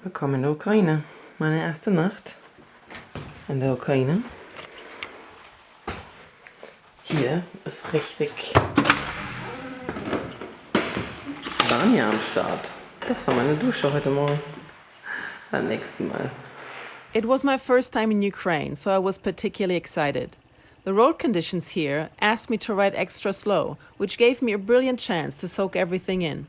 Willkommen in der Ukraine. Meine erste Nacht in der Ukraine. Hier ist richtig Vanya am Start. Das war meine Dusche heute Morgen. Beim nächsten Mal. It was my first time in Ukraine, so I was particularly excited. The road conditions here asked me to ride extra slow, which gave me a brilliant chance to soak everything in.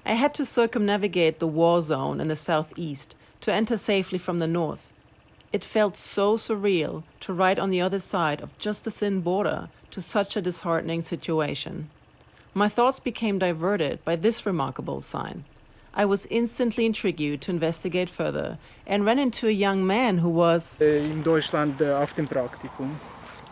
I had to circumnavigate the war zone in the southeast to enter safely from the north. It felt so surreal to ride on the other side of just a thin border to such a disheartening situation. My thoughts became diverted by this remarkable sign. I was instantly intrigued to investigate further and ran into a young man who was in Deutschland auf dem Praktikum.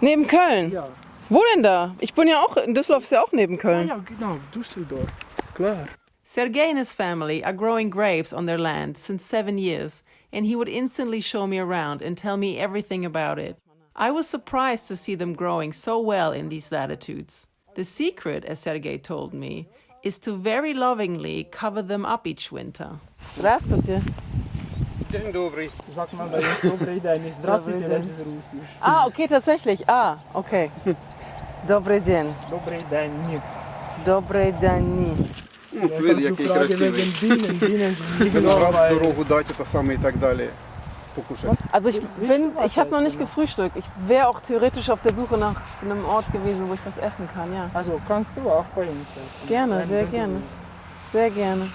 Neben Köln? Ja. Wo denn da? Ich bin ja auch, in Düsseldorf ist ja auch neben Köln. Ja, genau, Düsseldorf. Klar. Sergei and his family are growing grapes on their land since 7 years, and he would instantly show me around and tell me everything about it. I was surprised to see them growing so well in these latitudes. The secret, as Sergei told me, is to very lovingly cover them up each winter. Здравствуйте. Dzień dobry. Sag mal bei uns Dobry Deń. Здравствуйте, das ist Russisch. Ah, okay, tatsächlich. Ah, okay. Добрий день. Добрий день. Добрий день. Види, який красивий. Виноград, дорогу дати, та саме і так далі. Покушать. Also ich habe noch nicht gefrühstückt. Ich wäre auch theoretisch auf der Suche nach einem Ort gewesen, wo ich was essen kann, ja. Also kannst du auch bei uns essen. Gerne, sehr gerne. Sehr gerne.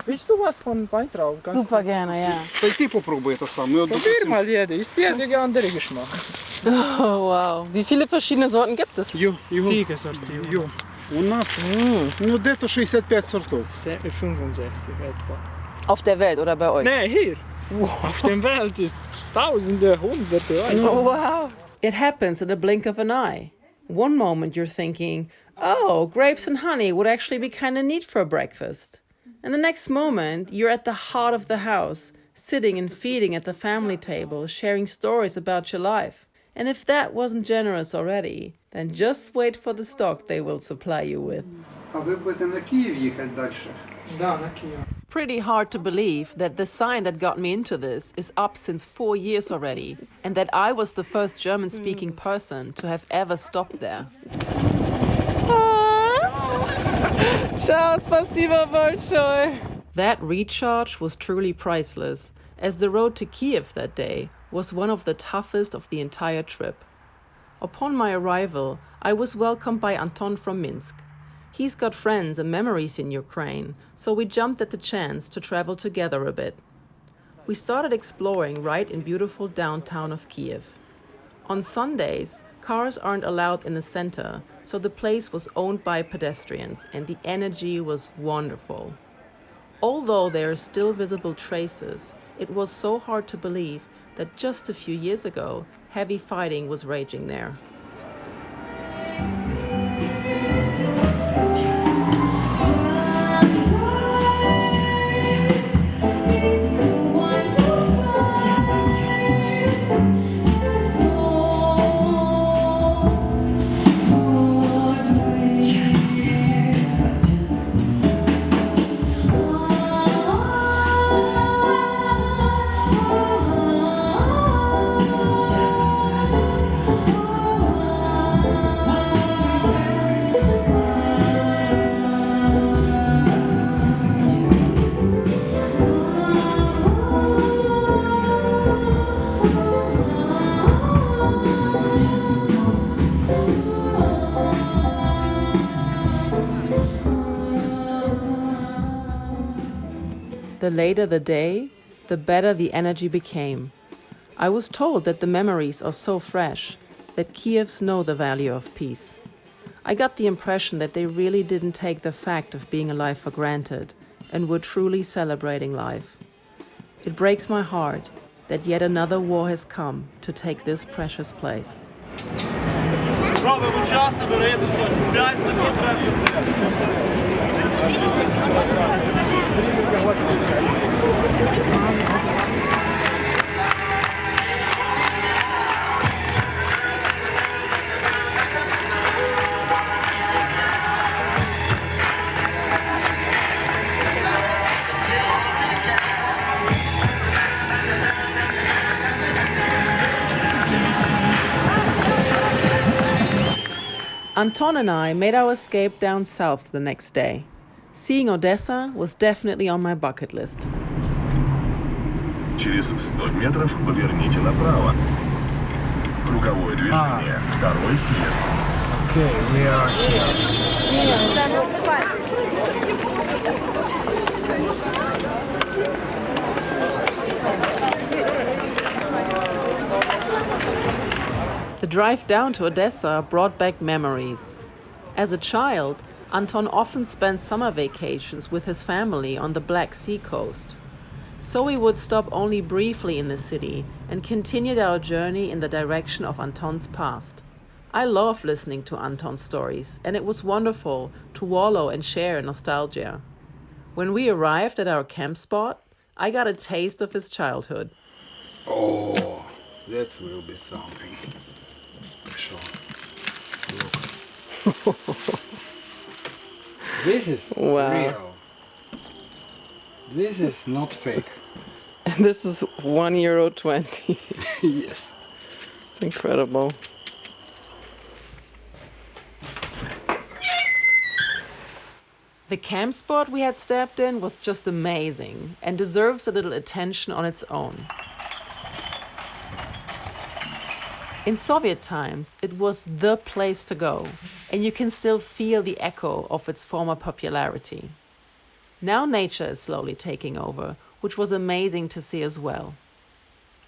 Willst du was von Beitrag? Super gerne, ja. Та й ти попробуй те саме. Probier mal jede, ist der andere Geschmack. Oh, wow. Wie viele verschiedene Sorten gibt es? Siegesortierung. У нас, де-то 65 сортов. 65 etwa. Auf der Welt oder bei euch? Nee, hier. Auf der Welt ist Tausende, Hunderte. Oh, wow. It happens in a blink of an eye. One moment you're thinking, oh, grapes and honey would actually be kind of neat for a breakfast. And the next moment, you're at the heart of the house, sitting and feeding at the family table, sharing stories about your life. And if that wasn't generous already, then just wait for the stock they will supply you with. А ви будете на Київ їхати далі? Да, на Киев. Pretty hard to believe that the sign that got me into this is up since 4 years already, and that I was the first German-speaking person to have ever stopped there. Ciao, spasibo большое. That recharge was truly priceless, as the road to Kiev that day was one of the toughest of the entire trip. Upon my arrival, I was welcomed by Anton from Minsk. He's got friends and memories in Ukraine, so we jumped at the chance to travel together a bit. We started exploring right in beautiful downtown of Kiev. On Sundays, cars aren't allowed in the center, so the place was owned by pedestrians, and the energy was wonderful. Although there are still visible traces, it was so hard to believe that just a few years ago, heavy fighting was raging there. The later the day, the better the energy became. I was told that the memories are so fresh, that Kievs know the value of peace. I got the impression that they really didn't take the fact of being alive for granted and were truly celebrating life. It breaks my heart that yet another war has come to take this precious place. Робимо час, набираємо 5 секунд. Anton and I made our escape down south the next day. Seeing Odessa was definitely on my bucket list. Через 100 метров поверните направо. Круговое движение. Второй съезд. Okay, we are here. The drive down to Odessa brought back memories. As a child, Anton often spent summer vacations with his family on the Black Sea coast. So we would stop only briefly in the city and continued our journey in the direction of Anton's past. I love listening to Anton's stories, and it was wonderful to wallow and share in nostalgia. When we arrived at our camp spot, I got a taste of his childhood. Oh, that will be something special. Look. This is Wow. real. This is not fake. And this is €1.20. Yes. It's incredible. The camp spot we had stepped in was just amazing and deserves a little attention on its own. In Soviet times, it was the place to go, and you can still feel the echo of its former popularity. Now nature is slowly taking over, which was amazing to see as well.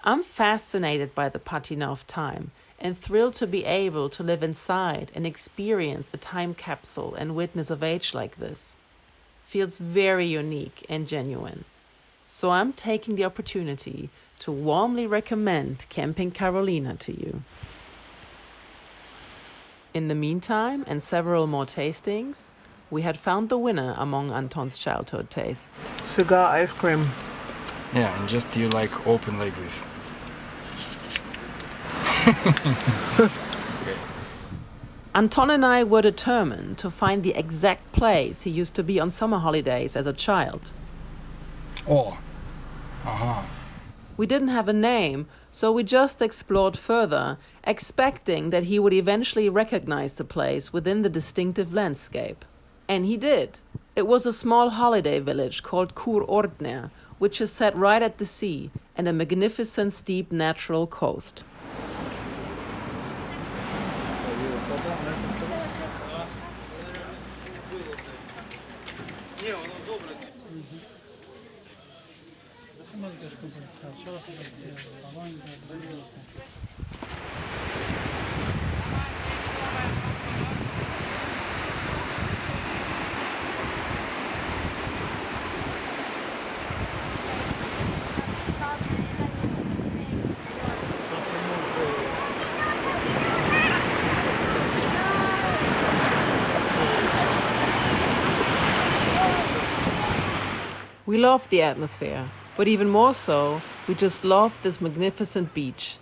I'm fascinated by the patina of time and thrilled to be able to live inside and experience a time capsule and witness of age like this. Feels very unique and genuine. So I'm taking the opportunity to warmly recommend Camping Carolina to you. In the meantime, and several more tastings, we had found the winner among Anton's childhood tastes. Cigar ice cream. Yeah, and just you like open like this. Anton and I were determined to find the exact place he used to be on summer holidays as a child. Oh. Aha. We didn't have a name, so we just explored further, expecting that he would eventually recognize the place within the distinctive landscape. And he did. It was a small holiday village called Kurordner, which is set right at the sea and a magnificent steep natural coast. We loved the atmosphere, but even more so, we just loved this magnificent beach.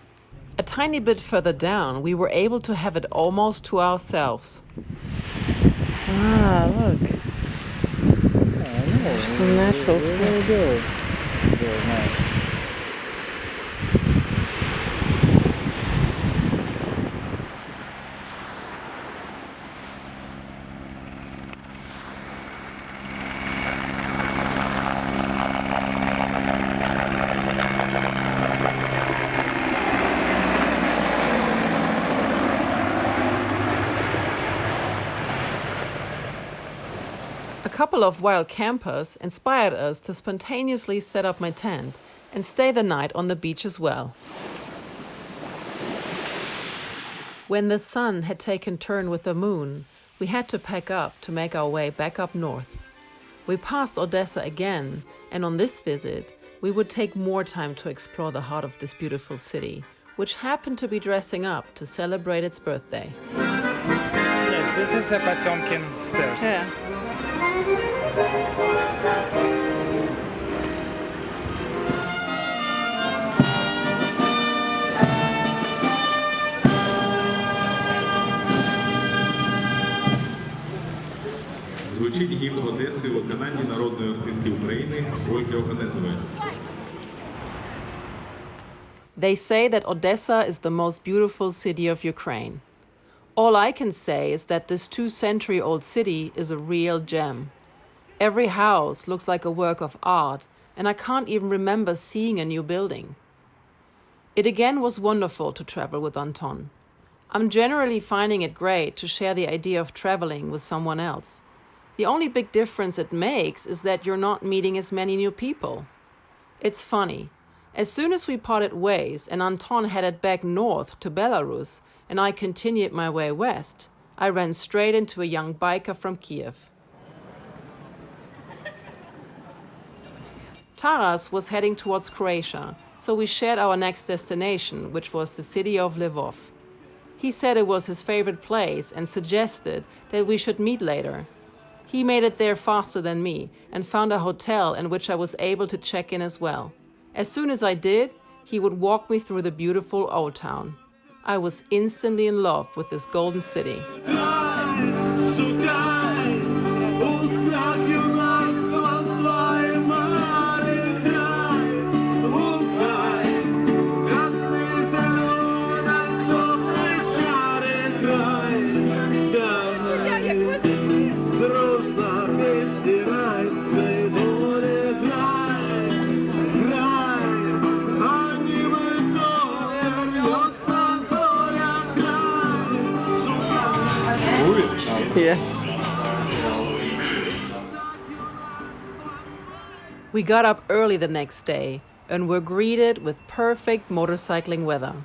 A tiny bit further down, we were able to have it almost to ourselves. Ah, look. There's some natural steps. Very nice. A couple of wild campers inspired us to spontaneously set up my tent and stay the night on the beach as well. When the sun had taken turn with the moon, we had to pack up to make our way back up north. We passed Odessa again, and on this visit, we would take more time to explore the heart of this beautiful city, which happened to be dressing up to celebrate its birthday. Yes, this is the Potemkin stairs. Yeah. Звучить гімн Одеси у виконанні народної артистки України Ольги Оганезової. They say that Odessa is the most beautiful city of Ukraine. All I can say is that this 2-century-old city is a real gem. Every house looks like a work of art, and I can't even remember seeing a new building. It again was wonderful to travel with Anton. I'm generally finding it great to share the idea of traveling with someone else. The only big difference it makes is that you're not meeting as many new people. It's funny. As soon as we parted ways and Anton headed back north to Belarus and I continued my way west, I ran straight into a young biker from Kiev. Taras was heading towards Croatia, so we shared our next destination, which was the city of Lvov. He said it was his favorite place and suggested that we should meet later. He made it there faster than me and found a hotel in which I was able to check in as well. As soon as I did, he would walk me through the beautiful old town. I was instantly in love with this golden city. Yes. We got up early the next day and were greeted with perfect motorcycling weather.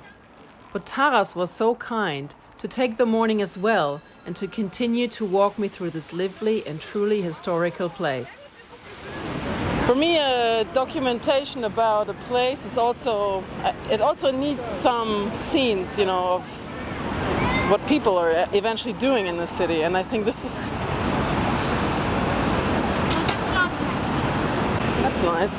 But Taras was so kind to take the morning as well and to continue to walk me through this lively and truly historical place. For me, a documentation about a place is also, it also needs some scenes, you know, of what people are eventually doing in the city, and I think this is... That's nice.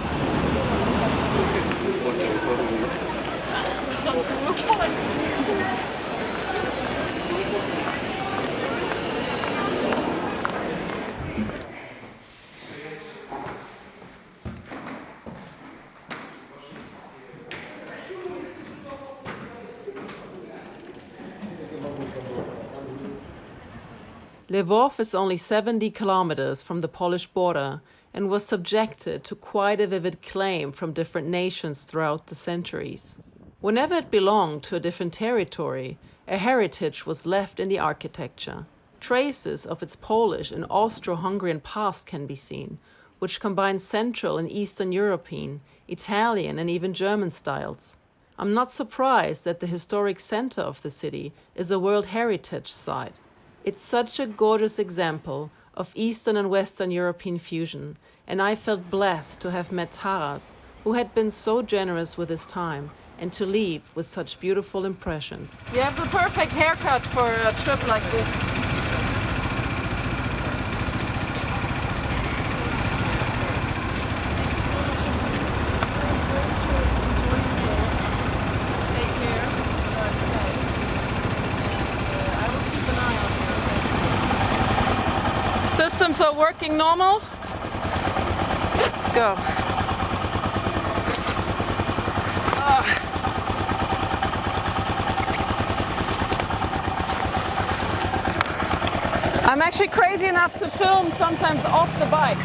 Lvov is only 70 kilometers from the Polish border and was subjected to quite a vivid claim from different nations throughout the centuries. Whenever it belonged to a different territory, a heritage was left in the architecture. Traces of its Polish and Austro-Hungarian past can be seen, which combines Central and Eastern European, Italian and even German styles. I'm not surprised that the historic center of the city is a World Heritage Site. It's such a gorgeous example of Eastern and Western European fusion, and I felt blessed to have met Taras, who had been so generous with his time, and to leave with such beautiful impressions. You have the perfect haircut for a trip like this. Systems are working normal. Let's go. I'm actually crazy enough to film sometimes off the bike.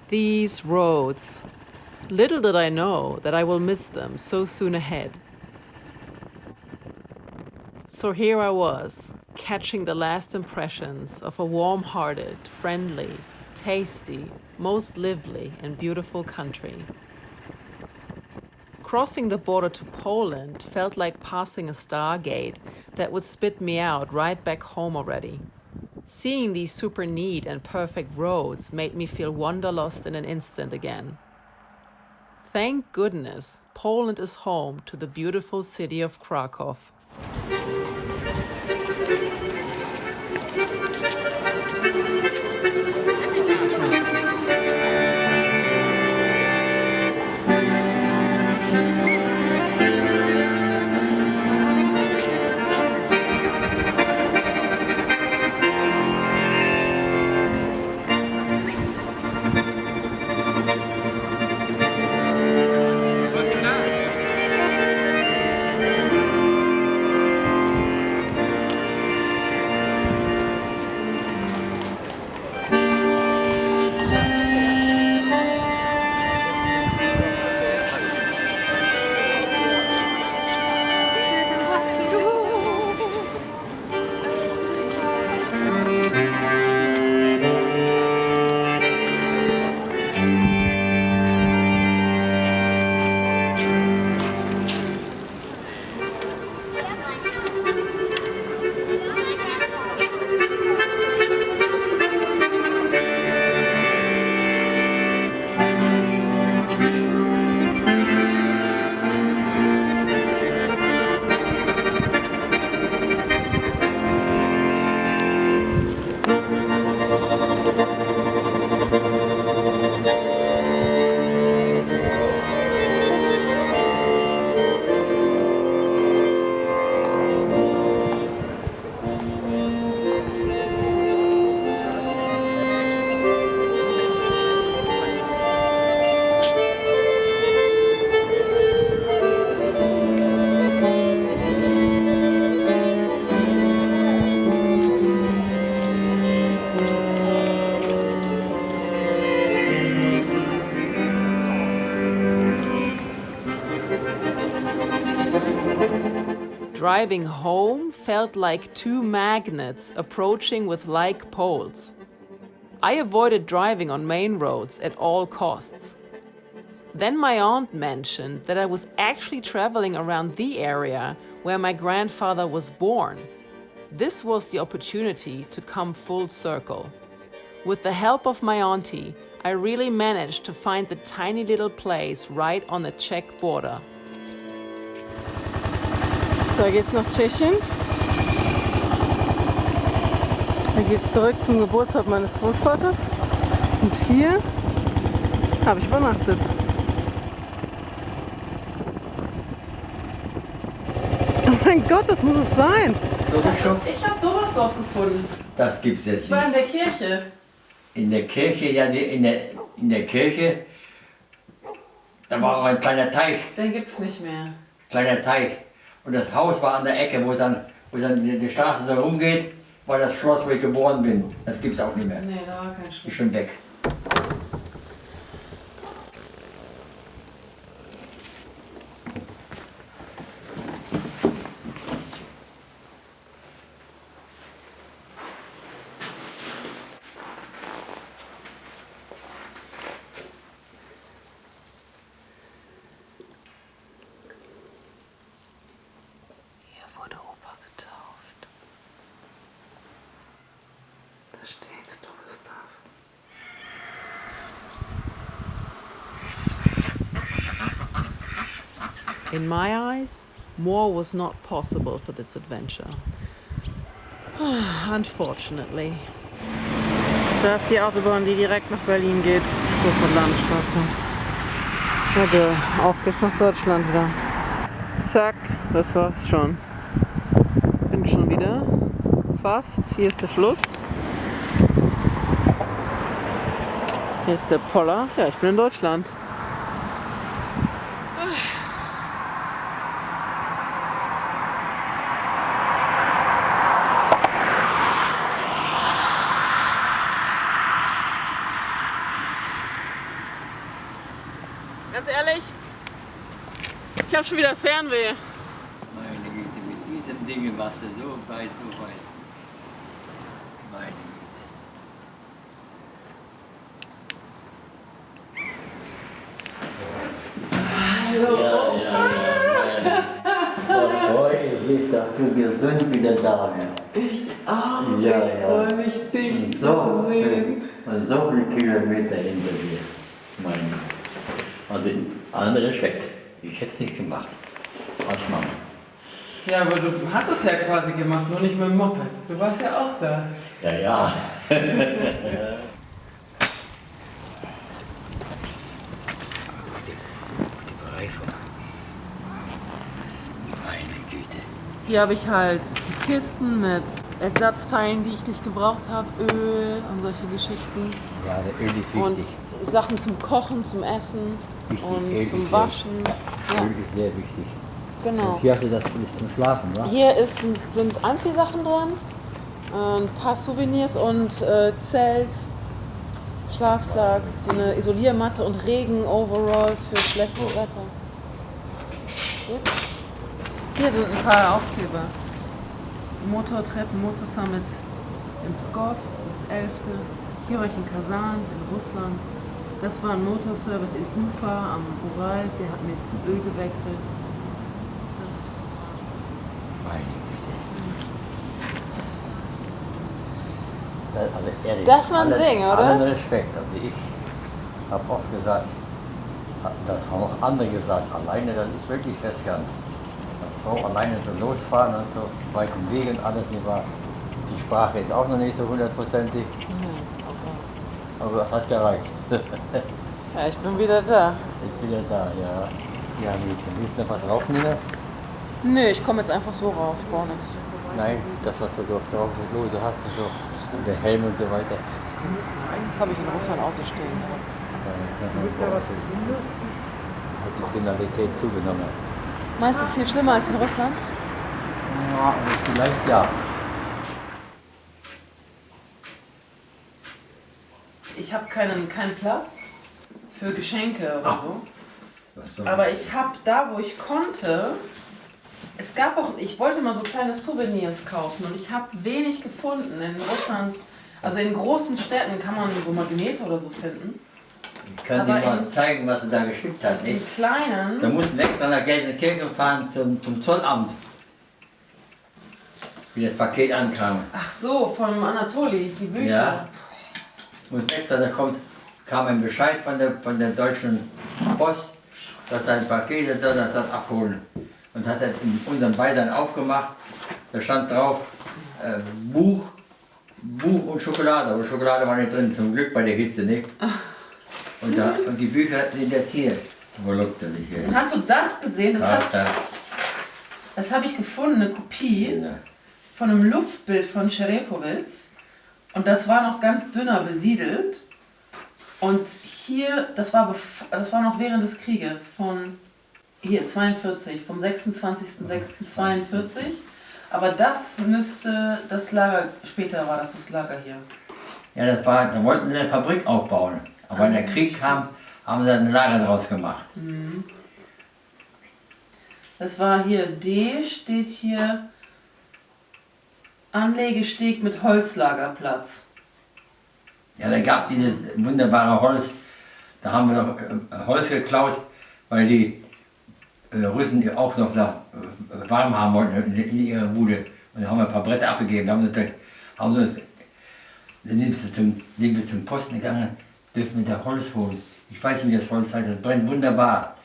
These roads. Little did I know that I will miss them so soon ahead. So here I was, catching the last impressions of a warm-hearted, friendly, tasty, most lively and beautiful country. Crossing the border to Poland felt like passing a stargate that would spit me out right back home already. Seeing these super neat and perfect roads made me feel wanderlust in an instant again. Thank goodness, Poland is home to the beautiful city of Krakow. Driving home felt like two magnets approaching with like poles. I avoided driving on main roads at all costs. Then my aunt mentioned that I was actually traveling around the area where my grandfather was born. This was the opportunity to come full circle. With the help of my auntie, I really managed to find the tiny little place right on the Czech border. Da geht's nach Tschechien. Da geht's zurück zum Geburtsort meines Großvaters. Und hier habe ich übernachtet. Oh mein Gott, das muss es sein. Ich habe Dobersdorf gefunden. Das gibt's jetzt Ich war in nicht. der Kirche. In der Kirche, ja, in der Kirche, da war auch ein kleiner Teich, Den gibt's nicht mehr. kleiner Teich. Und das Haus war an der Ecke, wo dann die Straße so rumgeht, war das Schloss, wo ich geboren bin. Das gibt's auch nicht mehr. Nee, da war kein Ist Schluss. schon weg. Hier wurde Opa getauft. Da steht's, Dobersdorf. In my eyes, more was not possible for this adventure. Unfortunately. Da ist die Autobahn, die direkt nach Berlin geht. Großmütter-Landstraße. Auf geht's nach Deutschland wieder. Zack, das war's schon. Bin schon wieder. Fast. Hier ist der Schluss. Hier ist der Poller. Ja, ich bin in Deutschland. Ganz ehrlich, ich habe schon wieder Fernweh. Meine Güte, mit diesen Dingen warst du so weit, so weit. Meine Güte. Hallo. Ja. Heute ist dass du gesund wieder da bist. Ich auch. Ja, Ich freue mich, dich Und zu sehen. und so viele Kilometer hinter dir. Meine Güte. Also allen Respekt. Ich hätte es nicht gemacht. Als Mann. Ja, aber du hast es ja quasi gemacht, nur nicht mit dem Moped. Du warst ja auch da. Ja. Gute Bereifung. Meine Güte. Hier habe ich halt Kisten mit Ersatzteilen, die ich nicht gebraucht habe, Öl und solche Geschichten. Ja, der Öl ist Und wichtig. Sachen zum Kochen, zum Essen Wichtig, und Öl zum ist Waschen. Ja, Öl ist sehr wichtig. genau. Und hier hast du das alles zum Schlafen, wa? Hier sind Anziehsachen drin, ein paar Souvenirs und Zelt, Schlafsack, so eine Isoliermatte und Regen-Overall für schlechtes Wetter. Hier sind ein paar Aufkleber. Motortreffen, Motorsummit in Pskov, das 11. Hier war ich in Kasan, in Russland. Das war ein Motorservice in Ufa am Ural, der hat mir das Öl gewechselt. Das Meine Güte. Also ehrlich, Das war ein Ding, oder? Allen Respekt. Also ich habe oft gesagt, das haben auch andere gesagt, alleine das ist wirklich riskant. So alleine so losfahren und so weiten Wege und alles nicht wahr. Die Sprache ist auch noch nicht so hundertprozentig, aber hat gereicht. Ja, ich bin wieder da. Jetzt wieder da, ja. Ja, Mädchen, willst du noch was raufnehmen? Nö, ich komme jetzt einfach so rauf, ich brauche nichts. Nein, das was du drauf lose hast und so, und der Helm und so weiter. Das habe ich in Russland auch so stehen. Hat die Kriminalität zugenommen. Meinst du, es ist hier schlimmer als in Russland? Ja, vielleicht ja. Ich habe keinen Platz für Geschenke oder so. Was soll Aber ich habe da, wo ich konnte, Es gab auch, ich wollte mal so kleine Souvenirs kaufen und ich habe wenig gefunden. In Russland, also in großen Städten kann man so Magnete oder so finden. Ich kann dir mal zeigen, was du da geschickt hast. In kleinen. Da mussten wir extra nach Gelsenkirchen fahren zum Zollamt. Wie das Paket ankam. Ach so, von Anatoli, die Bücher. Ja. Mussten extra, kam ein Bescheid von der deutschen Post, dass sein Paket das abholen. Und hat er in unserem Beisein aufgemacht. Da stand drauf Buch und Schokolade. Aber Schokolade war nicht drin, zum Glück bei der Hitze nicht. Und die Bücher sind jetzt hier. Wo lockt er sich hier? Und hast du das gesehen? Das habe ich gefunden, eine Kopie von einem Luftbild von Scherepowitz. Und das war noch ganz dünner besiedelt. Und hier, das war noch während des Krieges von hier 42, vom 26.06.42. Aber das müsste das Lager, später war das Lager hier. Ja, da wollten sie eine Fabrik aufbauen. Aber wenn der Krieg kam, haben sie ein Lager draus gemacht. Das war hier D, steht hier Anlegesteg mit Holzlagerplatz. Ja, da gab es dieses wunderbare Holz. Da haben wir noch Holz geklaut, weil die Russen auch noch warm haben wollten in ihrer Bude. Und da haben wir ein paar Bretter abgegeben. Dann sind wir zum Posten gegangen, dürfen wir da Holz holen. Ich weiß nicht, wie das Holz heißt, das brennt wunderbar.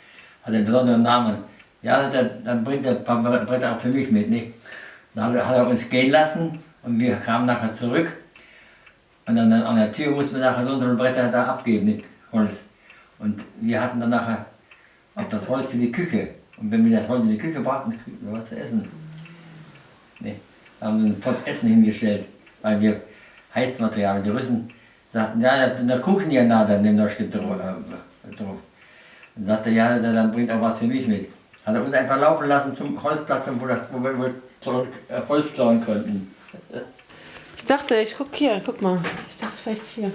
Hat einen besonderen Namen. Ja, dann bringt er ein paar Bretter auch für mich mit. Nicht? Dann hat er uns gehen lassen und wir kamen nachher zurück. Und dann an der Tür mussten wir nachher so ein Bretter da abgeben, nicht Holz. Und wir hatten dann nachher etwas Holz für die Küche. Und wenn wir das Holz in die Küche brachten, kriegten wir was zu essen. Nee, da haben wir einen Pott Essen hingestellt, weil wir Heizmaterial, die Russen sagten, ja, der Kuchen hier nah, dann nimm das drauf. Und sagte, ja, dann bringt auch was für mich mit. Hat er uns einfach laufen lassen zum Holzplatz, wo wir Holz klauen konnten. Ich dachte, ich guck hier, guck mal. Ich dachte vielleicht hier.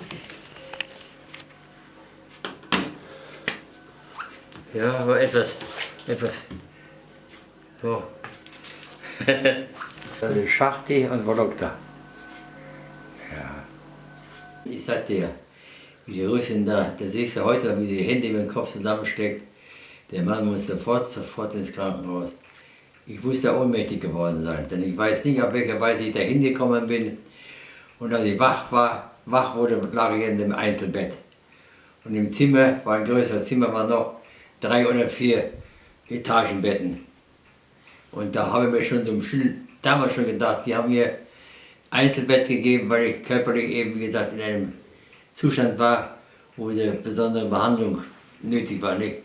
Ja, aber etwas. So. Das ist Schachti und Volokta. Ja. Ich sag dir, wie die Russin da siehst du heute, wie sie die Hände über den Kopf zusammensteckt. Der Mann muss sofort ins Krankenhaus. Ich muss da ohnmächtig geworden sein, denn ich weiß nicht, auf welche Weise ich da hingekommen bin. Und als ich wach wurde, lag ich in dem Einzelbett. Und im Zimmer, war ein größeres Zimmer, waren noch 3 oder 4 Etagenbetten. Und da habe ich mir schon damals schon gedacht, die haben mir Einzelbett gegeben, weil ich körperlich eben, wie gesagt, in einem Zustand war, wo eine besondere Behandlung nötig war. Nicht?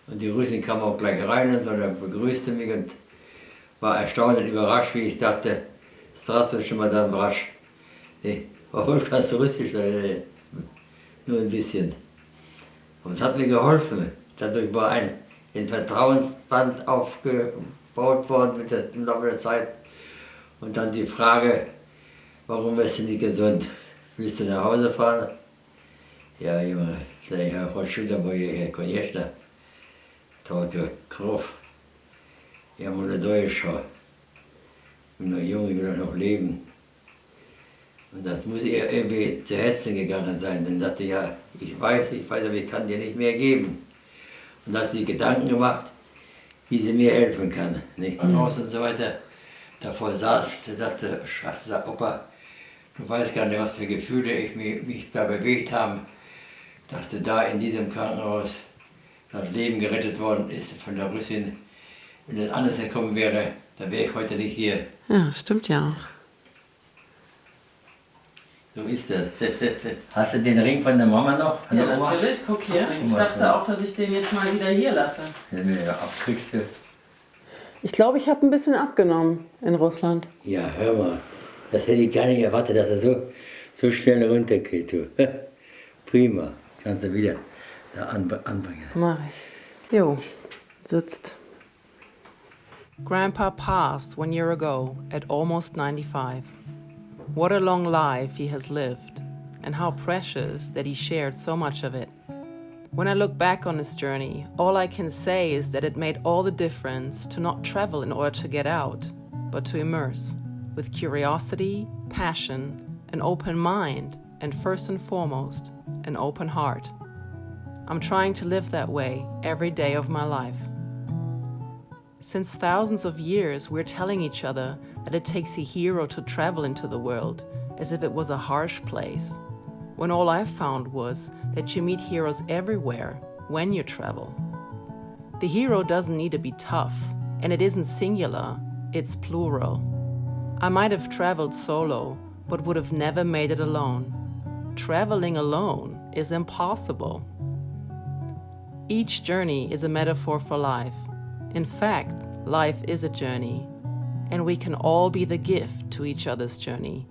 Und die Russin kam auch gleich rein und so, und begrüßte mich und war erstaunt und überrascht, wie ich dachte, Strasbourg schon mal dann rasch. Warum kannst du Russisch? Nur ein bisschen. Und es hat mir geholfen. Dadurch war ein Vertrauensband aufgebaut worden im Laufe der Zeit. Und dann die Frage, warum bist du nicht gesund? Willst du nach Hause fahren? Ja, Junge, ja, хочу домой, конечно. Только кровь. Ja, молодой еще. Ich bin noch jung, ich will noch leben. Und das muss ihr irgendwie zu Herzen gegangen sein. Dann sagte ja, ich weiß, aber ich kann dir nicht mehr geben. Und hat sie Gedanken gemacht, wie sie mir helfen kann. Nicht? Und so weiter. Davor saß, sagte Opa, du weißt gar nicht, was für Gefühle mich da bewegt haben, dass du da in diesem Krankenhaus das Leben gerettet worden ist von der Russin. Wenn das anders gekommen wäre, dann wäre ich heute nicht hier. Ja, das stimmt ja auch. So ist das. Hast du den Ring von der Mama noch? Ja, natürlich, guck hier. Ich dachte auch, dass ich den jetzt mal wieder hier lasse. Wenn du ja abkriegst du. Ich glaube, ich habe ein bisschen abgenommen in Russland. Ja, hör mal. Das hätte ich gar nicht erwartet, dass er so schnell runtergeht. Du. Prima. Kannst du wieder da anbringen. Mach ich. Jo, sitzt. Grandpa passed 1 year ago at almost 95. What a long life he has lived, and how precious that he shared so much of it. When I look back on this journey, all I can say is that it made all the difference to not travel in order to get out, but to immerse, with curiosity, passion, an open mind, and first and foremost, an open heart. I'm trying to live that way every day of my life. Since thousands of years, we're telling each other that it takes a hero to travel into the world, as if it was a harsh place, when all I found was that you meet heroes everywhere when you travel. The hero doesn't need to be tough, and it isn't singular, it's plural. I might have traveled solo, but would have never made it alone. Traveling alone is impossible. Each journey is a metaphor for life. In fact, life is a journey, and we can all be the gift to each other's journey,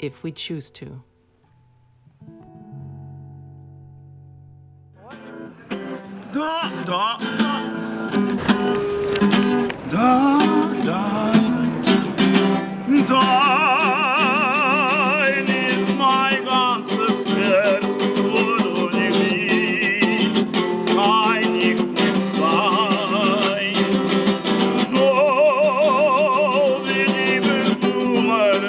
if we choose to. Dein ist mein ganzes Herz, wo du nicht bist, kann ich nicht sein. So wie die Blumen,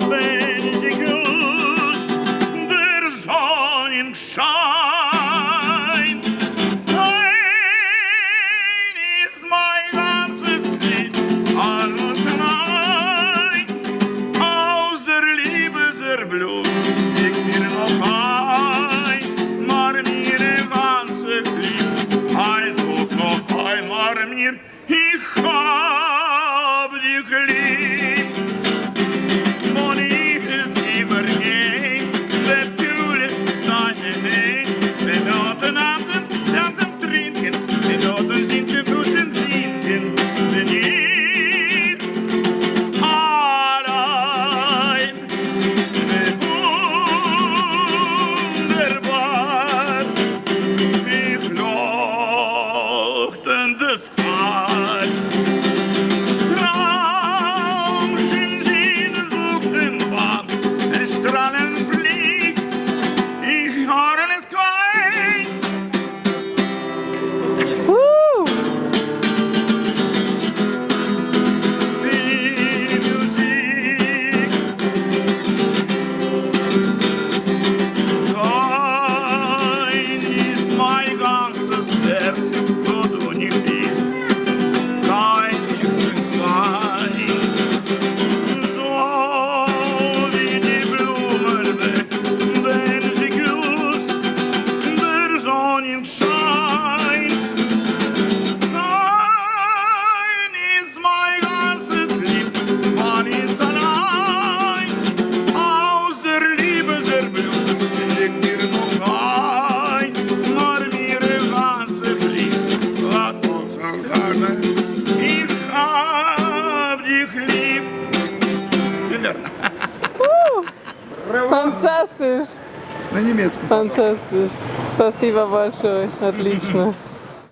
wenn sie grüßt, der Sonnenschein. Dein ist mein ganzes Lied, alles nein. Aus der Blut schick mir noch ein, mar mir ganze Lieb, also noch einmal mir, ich hab dich lieb. Und ich es übergeh, natürlich deine Nähe, den Noten trinken, den Noten sind die Buschen sinken, denn ich Фантастиш! На немецком. Фантастиш! Спасибо большое, отлично.